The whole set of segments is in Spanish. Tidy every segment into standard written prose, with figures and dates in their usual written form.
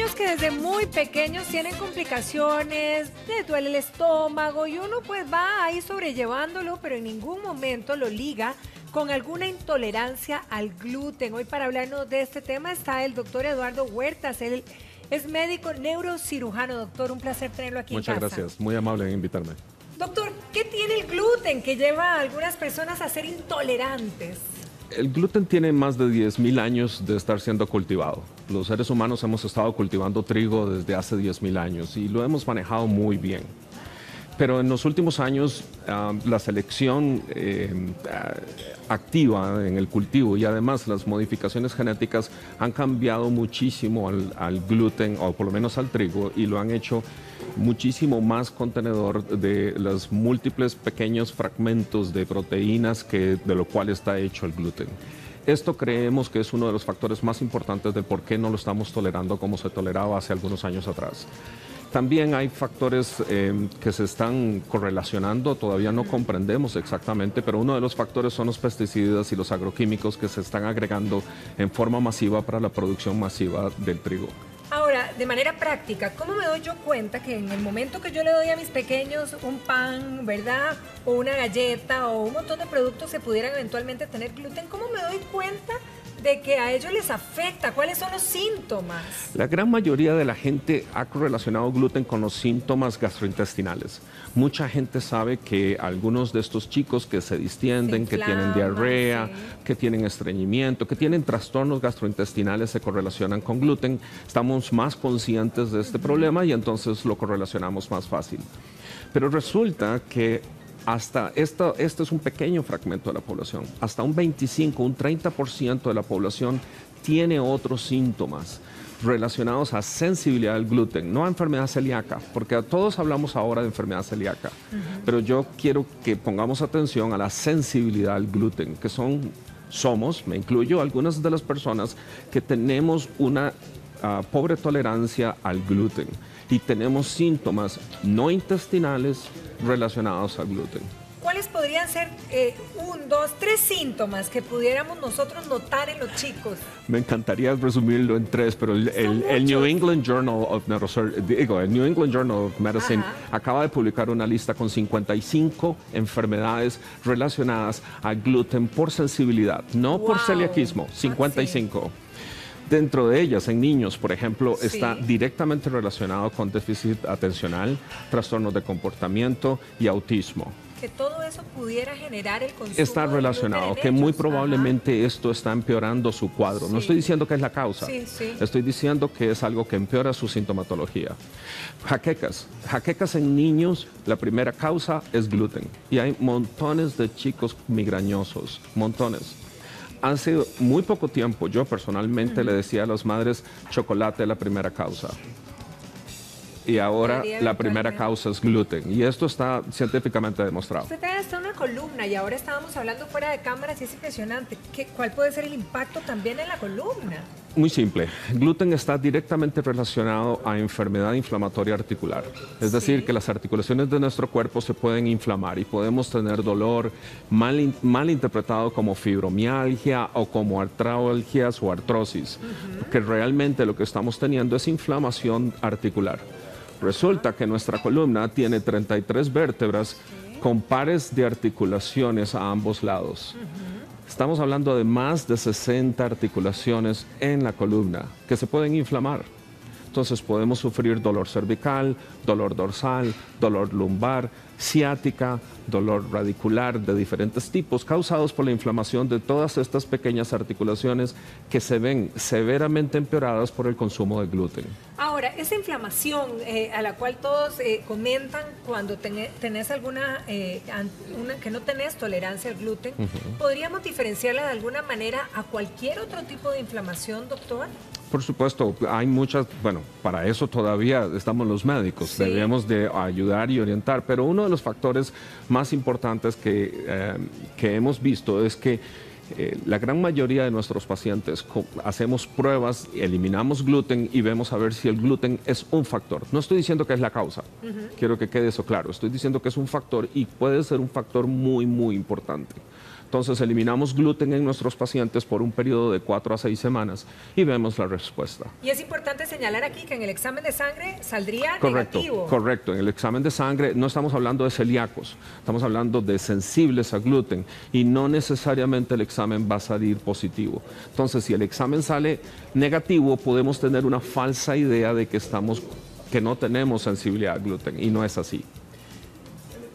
niños que desde muy pequeños tienen complicaciones, les duele el estómago y uno pues va ahí sobrellevándolo, pero en ningún momento lo liga con alguna intolerancia al gluten. Hoy para hablarnos de este tema está el doctor Eduardo Huertas. Él es médico neurocirujano. Doctor, un placer tenerlo aquí en casa. Muchas gracias, muy amable en invitarme. Doctor, ¿qué tiene el gluten que lleva a algunas personas a ser intolerantes? El gluten tiene más de 10.000 años de estar siendo cultivado. Los seres humanos hemos estado cultivando trigo desde hace 10.000 años y lo hemos manejado muy bien. Pero en los últimos años la selección activa en el cultivo y además las modificaciones genéticas han cambiado muchísimo al gluten, o por lo menos al trigo, y lo han hecho muchísimo más contenedor de los múltiples pequeños fragmentos de proteínas de lo cual está hecho el gluten. Esto creemos que es uno de los factores más importantes de por qué no lo estamos tolerando como se toleraba hace algunos años atrás. También hay factores que se están correlacionando, todavía no comprendemos exactamente, pero uno de los factores son los pesticidas y los agroquímicos que se están agregando en forma masiva para la producción masiva del trigo. Ahora, de manera práctica, ¿cómo me doy yo cuenta que en el momento que yo le doy a mis pequeños un pan, ¿verdad? O una galleta o un montón de productos que pudieran eventualmente tener gluten, ¿cómo me doy cuenta de que a ellos les afecta? ¿Cuáles son los síntomas? La gran mayoría de la gente ha correlacionado gluten con los síntomas gastrointestinales. Mucha gente sabe que algunos de estos chicos que se distienden, que tienen diarrea, sí, que tienen estreñimiento, que tienen trastornos gastrointestinales se correlacionan con gluten. Estamos más conscientes de este problema y entonces lo correlacionamos más fácil. Pero resulta que hasta este es un pequeño fragmento de la población. Hasta un 25, un 30% de la población tiene otros síntomas relacionados a sensibilidad al gluten, no a enfermedad celíaca, porque todos hablamos ahora de enfermedad celíaca, pero yo quiero que pongamos atención a la sensibilidad al gluten, que somos, me incluyo, algunas de las personas que tenemos una pobre tolerancia al gluten y tenemos síntomas no intestinales relacionados al gluten. ¿Cuáles podrían ser 1, 2, 3 síntomas que pudiéramos nosotros notar en los chicos? Me encantaría resumirlo en 3, pero el New England Journal of Medicine acaba de publicar una lista con 55 enfermedades relacionadas al gluten por sensibilidad, no por celiaquismo, 55. Dentro de ellas, en niños, por ejemplo, está directamente relacionado con déficit atencional, trastornos de comportamiento y autismo. Que todo eso pudiera generar el consumo. Está relacionado, que muy probablemente esto está empeorando su cuadro. No estoy diciendo que es la causa, estoy diciendo que es algo que empeora su sintomatología. Jaquecas. Jaquecas en niños, la primera causa es gluten. Y hay montones de chicos migrañosos, montones. Hace muy poco tiempo yo personalmente le decía a las madres, chocolate es la primera causa. Y ahora la primera causa es gluten. Y esto está científicamente demostrado. Usted tiene hasta una columna y ahora estábamos hablando fuera de cámaras y es impresionante. ¿Cuál puede ser el impacto también en la columna? Muy simple. Gluten está directamente relacionado a enfermedad inflamatoria articular. Es decir, que las articulaciones de nuestro cuerpo se pueden inflamar y podemos tener dolor mal interpretado como fibromialgia o como artralgias o artrosis. Porque realmente lo que estamos teniendo es inflamación articular. Resulta que nuestra columna tiene 33 vértebras con pares de articulaciones a ambos lados. Estamos hablando de más de 60 articulaciones en la columna que se pueden inflamar. Entonces podemos sufrir dolor cervical, dolor dorsal, dolor lumbar, ciática, dolor radicular de diferentes tipos causados por la inflamación de todas estas pequeñas articulaciones que se ven severamente empeoradas por el consumo de gluten. Ahora, esa inflamación a la cual todos comentan cuando tenés alguna, que no tenés tolerancia al gluten, ¿podríamos diferenciarla de alguna manera a cualquier otro tipo de inflamación, doctor? Por supuesto, hay muchas, bueno, para eso todavía estamos los médicos, debemos de ayudar y orientar, pero uno de los factores más importantes que hemos visto es que la gran mayoría de nuestros pacientes hacemos pruebas, eliminamos gluten y vemos a ver si el gluten es un factor. No estoy diciendo que es la causa, quiero que quede eso claro, estoy diciendo que es un factor y puede ser un factor muy, muy importante. Entonces eliminamos gluten en nuestros pacientes por un periodo de 4 a 6 semanas y vemos la respuesta. Y es importante señalar aquí que en el examen de sangre saldría Correcto, negativo. correcto. En el examen de sangre no estamos hablando de celíacos, estamos hablando de sensibles a gluten y no necesariamente el examen va a salir positivo. Entonces, si el examen sale negativo, podemos tener una falsa idea de que no tenemos sensibilidad al gluten y no es así.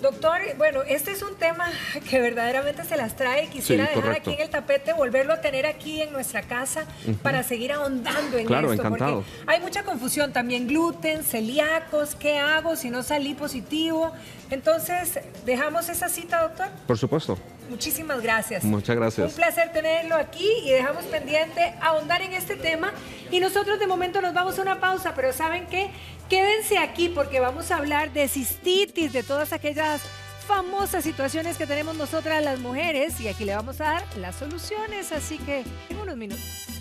Doctor, bueno, este es un tema que verdaderamente se las trae. Quisiera dejar aquí en el tapete, volverlo a tener aquí en nuestra casa para seguir ahondando en esto. Claro, encantado. Porque hay mucha confusión también, gluten, celíacos, ¿qué hago si no salí positivo? Entonces, ¿dejamos esa cita, doctor? Por supuesto. Muchísimas gracias. Muchas gracias. Un placer tenerlo aquí y dejamos pendiente ahondar en este tema. Y nosotros de momento nos vamos a una pausa, pero ¿saben qué? Quédense aquí porque vamos a hablar de cistitis, de todas aquellas famosas situaciones que tenemos nosotras las mujeres y aquí le vamos a dar las soluciones, así que en unos minutos.